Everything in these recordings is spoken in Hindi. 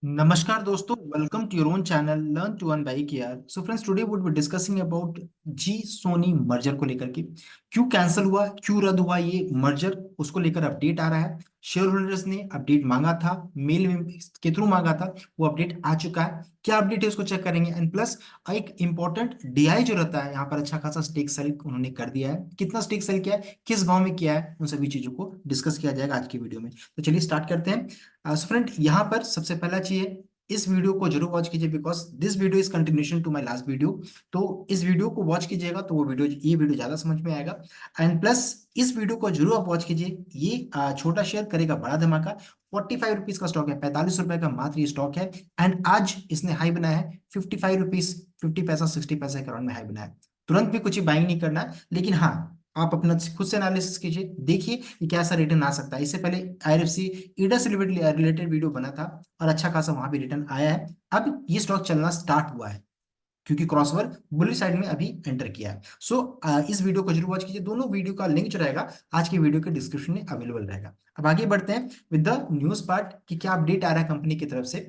नमस्कार दोस्तों, welcome to your own channel learn to earn by KR. So friends, today would be discussing about Zee Sony merger को लेकर के क्यों कैंसिल हुआ, क्यों रद्द हुआ ये मर्जर, उसको लेकर अपडेट आ रहा है। शेयर होल्डर्स ने अपडेट मांगा था, मेल में के थ्रू मांगा था, वो अपडेट आ चुका है। क्या अपडेट है उसको चेक करेंगे, एंड प्लस एक इंपॉर्टेंट डीआई जो रहता है यहाँ पर अच्छा खासा स्टेक सेल उन्होंने कर दिया है। कितना स्टेक सेल किया है, किस भाव में किया है, उन सभी चीजों को डिस्कस किया जाएगा आज की वीडियो में। तो चलिए स्टार्ट करते हैं। सो फ्रेंड, यहाँ पर सबसे पहला चीज है, इस वीडियो को जरूर वॉच कीजिए because this video is continuation to my last video. तो इस वीडियो को वॉच कीजिएगा तो ये वीडियो ज्यादा समझ में आएगा। एंड प्लस इस वीडियो को जरूर आप वॉच कीजिए। ये छोटा शेयर करेगा बड़ा धमाका। 45 रुपीज का स्टॉक है, 45 रुपए का मात्र ये स्टॉक है। एंड आज इसने हाई बनाया है 55 रुपीज 50 पैसा 60 पैसा के अराउंड में हाई बनाया है। तुरंत भी कुछ बाइंग नहीं करना है, लेकिन हाँ, आप अपना खुद से एनालिसिस कीजिए, देखिए कि कैसा रिटर्न आ सकता है। इससे पहले आईएफसी ईडा से रिलेटेड वीडियो बना था और अच्छा खासा वहां भी रिटर्न आया है। अब ये स्टॉक चलना स्टार्ट हुआ है क्योंकि क्रॉसओवर बुली साइड में अभी एंटर किया है। सो इस वीडियो को जरूर वॉच कीजिए। दोनों वीडियो का लिंक जो रहेगा आज की वीडियो के डिस्क्रिप्शन में अवेलेबल रहेगा। अब आगे बढ़ते हैं विद द न्यूज पार्ट कि क्या अपडेट आ रहा है कंपनी की तरफ से।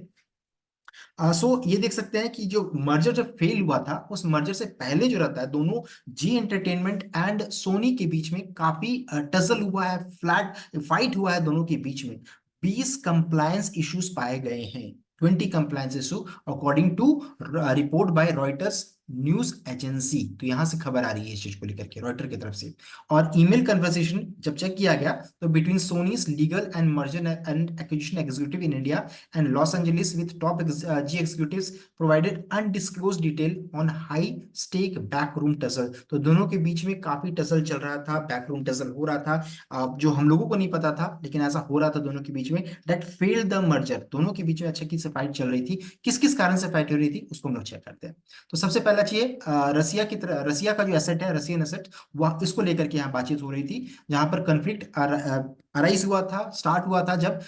सो ये देख सकते हैं कि जो मर्जर जब फेल हुआ था, उस मर्जर से पहले जो रहता है दोनों जी एंटरटेनमेंट एंड सोनी के बीच में काफी टजल हुआ है, फ्लैट फाइट हुआ है दोनों के बीच में। 20 कंप्लायंस इश्यूज पाए गए हैं, 20 compliance issue according to report by Reuters news agency. तो यहां से खबर आ रही है इस चीज को लेकर के रॉयटर की तरफ से। और ईमेल कन्वर्सेशन जब चेक किया गया तो between Sony's legal and merger and acquisition executive in India and Los Angeles with top G executives provided undisclosed detail on high stake backroom tussle। तो दोनों के बीच में काफी टसल चल रहा था, बैकरूम टसल हो रहा था, जो हम लोगों को नहीं पता था लेकिन ऐसा हो रहा था दोनों के बीच में। दैट फेल्ड द मर्जर, दोनों के बीच में अच्छा की से फाइट चल रही थी। किस किस कारण से फाइट हो रही थी उसको हम लोग चेक करते हैं। तो सबसे पहला चाहिए रसिया की तरह, रसिया का जो एसेट है, रसियन एसेट, वह इसको लेकर के यहाँ बातचीत हो रही थी। जहां पर कंफ्लिक्ट अराइज हुआ था, स्टार्ट हुआ था जब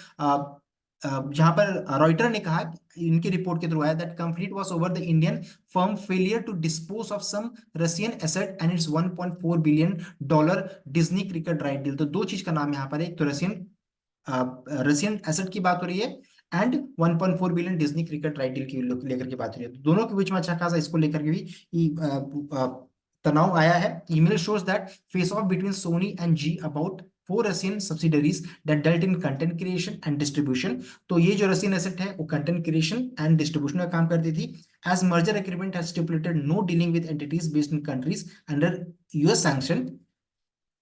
जहां पर रॉयटर ने कहा, इनकी रिपोर्ट के थ्रू आया, that conflict was over the Indian firm failure to dispose of some Russian asset and its 1.4 billion dollar Disney cricket right deal. तो दो चीज का नाम यहाँ पर है, एक तो रशियन एसेट की बात हो रही है and 1.4 billion Disney cricket right deal की लेकर के बात हो रही है। तो दोनों के बीच में अच्छा खासा इसको लेकर के भी तनाव आया है। Email shows that face off between Sony and Zee about four Russian subsidiaries that dealt in content creation and distribution. तो ये जो रशियन एसेट है वो कंटेंट क्रिएशन एंड डिस्ट्रीब्यूशन का काम करती थी। As merger agreement has stipulated no dealing with entities based in countries under US sanction.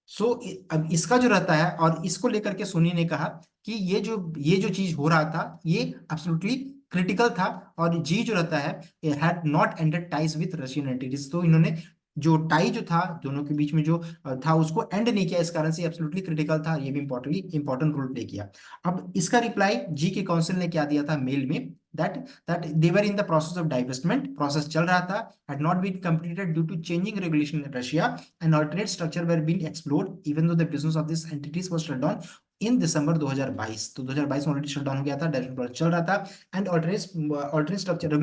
So अब इसका जो रहता है, और इसको लेकर के सोनी ने कहा कि ये जो चीज हो रहा था ये एब्सोल्युटली क्रिटिकल था। और जी जो रहता है had not ended ties with Russian entities. तो इन्होंने जो टाई जो था दोनों के बीच में जो था उसको एंड नहीं किया, इस कारण से एब्सोल्युटली क्रिटिकल था। ये भी इंपॉर्टेंट रोल प्ले किया। अब इसका रिप्लाई जी के काउंसिल ने क्या दिया था मेल में, that that they were in the process of divestment, process चल रहा था, had not been completed due to changing regulation in Russia, and alternate structure were being explored even though the business of these entities was shut down इन दिसंबर 2022। तो 2022 में ऑलरेडी शट डाउन हो गया था, डेवलपमेंट चल रहा था। एंड ऑल्टरनेट स्ट्रक्चर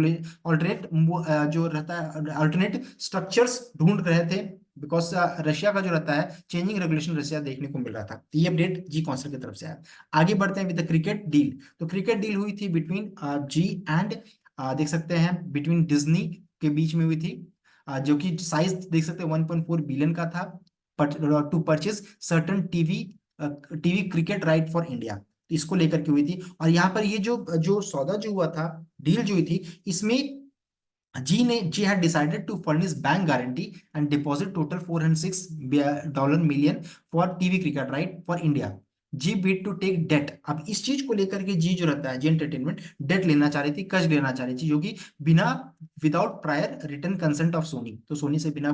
ऑल्टरनेट जो रहता है ऑल्टरनेट स्ट्रक्चर्स ढूंढ रहे थे बिकॉज रशिया का जो रहता है चेंजिंग रेगुलेशन रशिया देखने को मिल रहा था। तो ये अपडेट जी काउंसिल की तरफ से आया। आगे बढ़ते हैं विद द क्रिकेट डील। तो क्रिकेट डील हुई थी बिटवीन जी एंड देख सकते हैं बिटवीन डिज्नी के बीच में हुई थी, जो कि साइज देख सकते हैं 1.4 बिलियन का था, to purchase certain TV cricket right for India. इसको लेकर के हुई थी। और यहाँ पर ये जो जो सौदा जो हुआ था, डील जो हुई थी, इसमें जी had decided to furnish bank guarantee and deposit total $406 million for TV cricket right for India। Zee bid to take debt. अब इस चीज को लेकर के जी जो रहता है जी एंटरटेनमेंट डेट लेना चाह रही थी, कर्ज लेना चाह रही थी, जो कि बिना without prior return consent of Soni. तो सोनी से बिना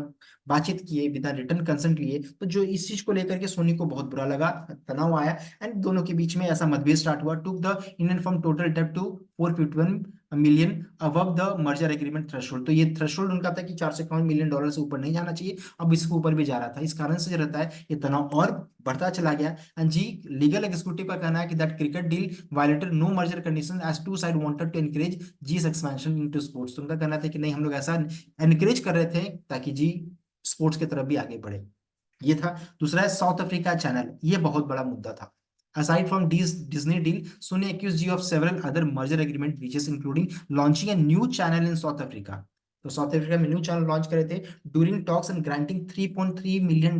बातचीत किए, बिना रिटर्न कंसेंट लिए, तो जो इस चीज को लेकर के सोनी को बहुत बुरा लगा, तनाव आया। एंड दोनों के बीच में ऐसा मतभेद स्टार्ट हुआ। Took the Indian firm total debt to 451 million above the merger agreement threshold. तो ये थ्रेशोल्ड उनका था कि 451 मिलियन डॉलर से ऊपर नहीं जाना चाहिए, अब इसके ऊपर भी जा रहा था। इस कारण से जो रहता है ये तनाव और बढ़ता चला गया। एंड जी लीगल एग्जीक्यूटिव का कहना है कि that cricket deal violated no merger condition as two side wanted to encourage Zee's expansion into sports. तो उनका कहना था कि नहीं, हम लोग ऐसा एनकरेज कर रहे थे ताकि जी स्पोर्ट्स की तरफ भी आगे बढ़े। ये था। दूसरा है साउथ अफ्रीका चैनल, ये बहुत बड़ा मुद्दा था। Aside from Disney deal, Sony accused G of several other merger agreement breaches, including launching a new channel in South Africa. तो साउथ अफ्रीका में न्यू चैनल लॉन्च करे थे during talks and granting $3.3 million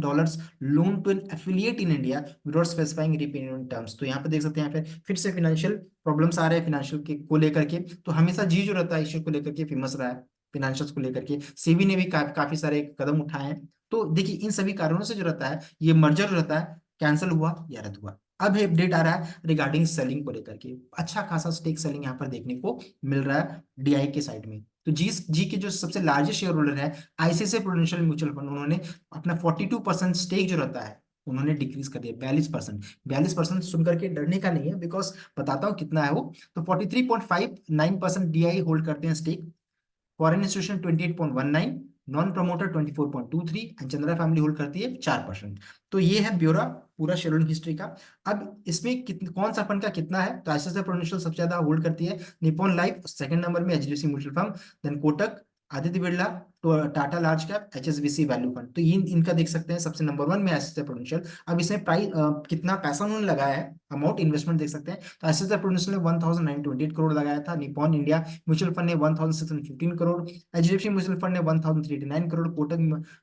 loan to an affiliate in India without specifying repayment terms. तो यहाँ पे देख सकते हैं, यहाँ पे फिर से फाइनेंशियल प्रॉब्लम्स आ रहे हैं फाइनेंशियल के को लेकर के। तो हमेशा जी जो रहता है इश्यू को लेकर के फेमस रहा है फाइनेंशियल्स को लेकर के। सेबी ने भी काफी सारे कदम उठाए हैं। तो देखिए इन सभी कारणों से जो रहता है ये मर्जर जो रहता है कैंसिल हुआ या रद्द हुआ। अब अपडेट आ रहा है रिगार्डिंग सेलिंग को लेकर के। अच्छा खासा स्टेक सेलिंग यहाँ पर देखने को मिल रहा है डीआई के साइड में। तो जी के जो सबसे लार्जेस्ट शेयर होल्डर है आईसीआईसीआई प्रूडेंशियल म्यूचुअल फंड, उन्होंने अपना 42% स्टेक जो रहता है उन्होंने डिक्रीज कर दिया 42%। 42% सुनकर के डरने का नहीं है, बिकॉज बताता हूँ कितना है वो। तो 43.59% डीआई होल्ड करते हैं stake, foreign institution 28.19, non promoter 24.23 and Chandra family hold करती है 4%। तो ये है ब्यौरा पूरा शेयर होल्डिंग हिस्ट्री का। अब इसमें कौन सा फंड का कितना है, तो आईसीआईसीआई प्रूडेंशियल सबसे ज्यादा होल्ड करती है, निप्पॉन लाइफ सेकंड नंबर में, HDFC mutual fund, then Kotak, Aditya Birla, तो Tata large cap, HSBC value fund. तो इनका देख सकते हैं सबसे नंबर 1 में आईसीआईसीआई प्रूडेंशियल। अब इसमें प्राइस कितना पैसा उन्होंने लगाया है, अमाउंट इन्वेस्टमेंट देख सकते हैं। तो आईसीआईसीआई प्रूडेंशियल ने 1928 करोड़ लगाया था, निप्पॉन इंडिया म्यूचुअल फंड ने 1615 करोड़, एचडीएफसी म्यूचुअल फंड ने 1389 crore, Kotak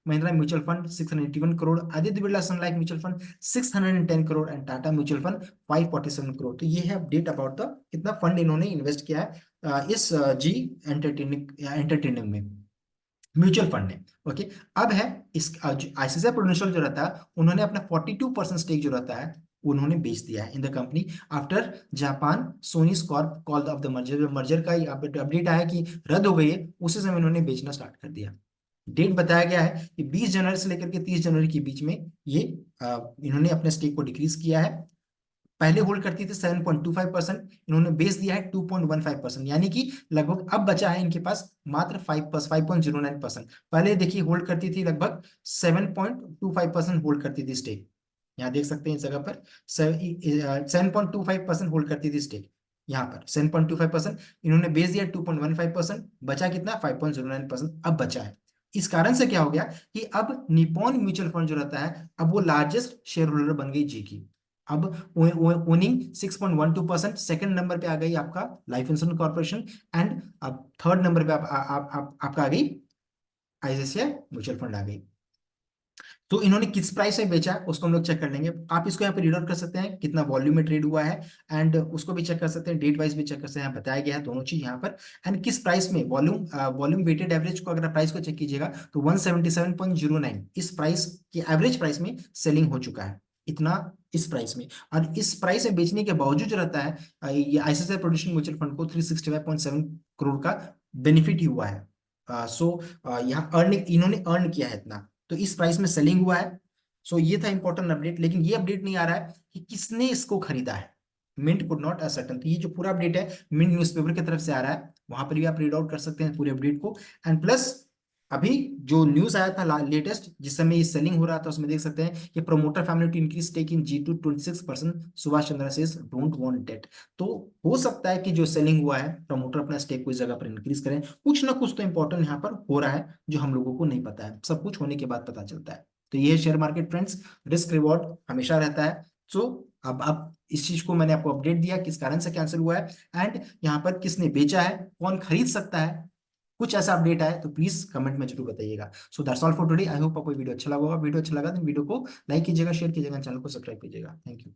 Mahindra mutual fund 681 crore, Aditya Birla sun life mutual fund 610 crore and Tata mutual fund 547 crore. तो ये है अपडेट अबाउट द कितना फंड इन्होंने इन्वेस्ट किया है इस जी एंटरटेनिंग में, म्यूचुअल फंड ने। ओके, अब है इस आईसीआईसीआई प्रूडेंशियल जो रहता है उन्होंने अपना 42% स्टेक जो रहता है उन्होंने बेच दिया है in the company after Japan Sony Corp call off the merger. Merger का अपडेट आया कि रद्द हो गई है, उसी समय इन्होंने बेचना स्टार्ट कर दिया। डेट बताया गया है कि 20 जनवरी से लेकर के 30 जनवरी के बीच में ये इन्होंने अपने स्टेक को डिक्रीज किया है। पहले होल्ड करती थी 7.25%, इन्होंने बेच दिया है 2.15%, यानी कि लगभग अब बचा है इनके पास मात्र 5.09%। पहले देखिए होल्ड करती थी लगभग 7.25% होल्ड करती थी स्टेक। यहाँ देख सकते हैं इस जगह पर 7.25% होल्ड करती थी स्टेक, यहाँ पर 7.25%, इन्होंने बेच दिया 2.15%, बचा कितना 5.09% अब बचा है। इस कारण से क्या हो गया कि अब निप्पॉन म्यूचुअल फंड जो रहता है अब वो लार्जेस्ट शेयर होल्डर बन गई जी की। अब ओनिंग 6.12%, सेकंड नंबर पे आ गई आपका लाइफ इंश्योरेंस कॉर्पोरेशन, एंड अब थर्ड नंबर पे आपका आ गई आईसीआईसीआई म्यूचुअल फंड आ गई। तो इन्होंने किस प्राइस में बेचा है उसको हम लोग चेक कर लेंगे। आप इसको यहाँ पे रीड आउट कर सकते हैं कितना वॉल्यूम में ट्रेड हुआ है, एंड उसको भी चेक कर सकते हैं, डेट वाइज भी चेक कर सकते हैं, यहाँ बताया गया है दोनों चीज यहाँ पर। एंड किस प्राइस में वॉल्यूम वेटेड एवरेज को अगर प्राइस को चेक कीजिएगा तो 177.09 इस प्राइस के एवरेज प्राइस में सेलिंग हो चुका है, इतना इस प्राइस में। और इस प्राइस में बेचने के बावजूद जो रहता है ये आईसीआईसीआई प्रूडेंशियल म्यूचुअल फंड को 365.7 करोड़ का बेनिफिट ही हुआ है। सो यहाँ अर्निंग इन्होंने अर्न किया है इतना, तो इस प्राइस में सेलिंग हुआ है। सो ये था इंपॉर्टेंट अपडेट, लेकिन ये अपडेट नहीं आ रहा है कि किसने इसको खरीदा है। Mint could not ascertain. तो ये जो पूरा अपडेट है मिंट न्यूज़पेपर की तरफ से आ रहा है, वहां पर भी आप रीड आउट कर सकते हैं पूरे अपडेट को। एंड प्लस अभी जो न्यूज आया था लेटेस्ट जिस समय ये सेलिंग हो रहा था उसमें देख सकते हैं कि promoter family to increase stake in Zee to 26%, Subhash Chandra says don't want debt. तो हो सकता है कि जो सेलिंग हुआ है प्रमोटर अपना स्टेक को इस जगह पर इंक्रीज करें, कुछ ना कुछ तो इंपॉर्टेंट यहाँ पर हो रहा है जो हम लोगों को नहीं पता है, सब कुछ होने के बाद पता चलता है। तो ये share market friends, risk reward हमेशा रहता है। सो अब इस चीज को मैंने आपको अपडेट दिया किस कारण से कैंसिल हुआ है, एंड यहाँ पर किसने बेचा है, कौन खरीद सकता है, कुछ ऐसा अपडेट आए तो प्लीज कमेंट में जरूर बताइएगा। So that's all for today. I hope आपको वीडियो अच्छा लगा होगा। वीडियो अच्छा लगा तो वीडियो को लाइक कीजिएगा, शेयर कीजिएगा, चैनल को सब्सक्राइब कीजिएगा। Thank you.